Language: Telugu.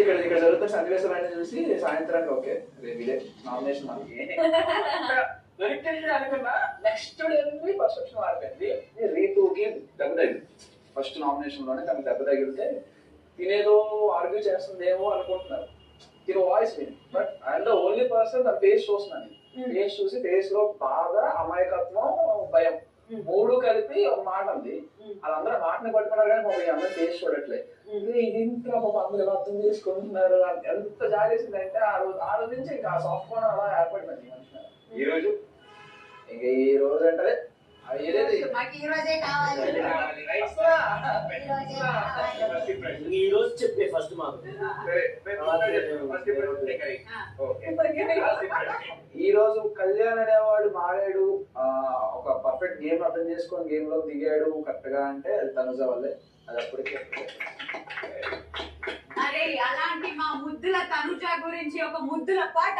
ఇక్కడ ఇక్కడ జరుగుతున్న సన్నివేశాలన్నీ చూసి సాయంత్రానికి ఓకే రేపు ఇదే నామినేషన్ మనకి దొరికింది అనుకున్నా నెక్స్ట్ డే పర్సెప్షన్ మారిపోయింది. రీతూకి దెబ్బ తగిలింది ఫస్ట్ నామినేషన్ లోనే తనకు దెబ్బ తగిలితే తినేదో ఆర్గ్యూ చేస్తుందేమో అనుకుంటున్నారు. తిన వాయిస్ విని but I'm the only person తన ఫేస్ చూస్తున్నాను. ఫేస్ చూసి ఫేస్ లో బాగా అమాయకత్వం భయం మూడు కలిపి ఒక మాట ఉంది. వాళ్ళందరూ మాటని పట్టుకున్నారు కానీ పాపం అందరూ ఫేస్ చూడట్లేదు. ఇది ఇంకా పాపం అందరూ ఎలా అర్థం చేసుకుంటున్నారు ఎంత జాగేసిందంటే ఆ రోజు నుంచి ఇంకా సాఫ్ట్ కార్నర్ అలా ఏర్పడిపోయింది మనుషులు. ఈ రోజు ఇంకా ఈ రోజు అంటే ఈ రోజు చెప్పే ఫస్ట్ మాకు ఈ రోజు కళ్యాణ్ అనేవాడు మారాడు, ఒక పర్ఫెక్ట్ గేమ్ అర్థం చేసుకొని గేమ్ లో దిగాడు కరెక్ట్ గా అంటే అది తనుజ వల్లే. అది అప్పటికే అరే అలాంటి మా ముద్దుల తనుజ గురించి ఒక ముద్దుల పాట.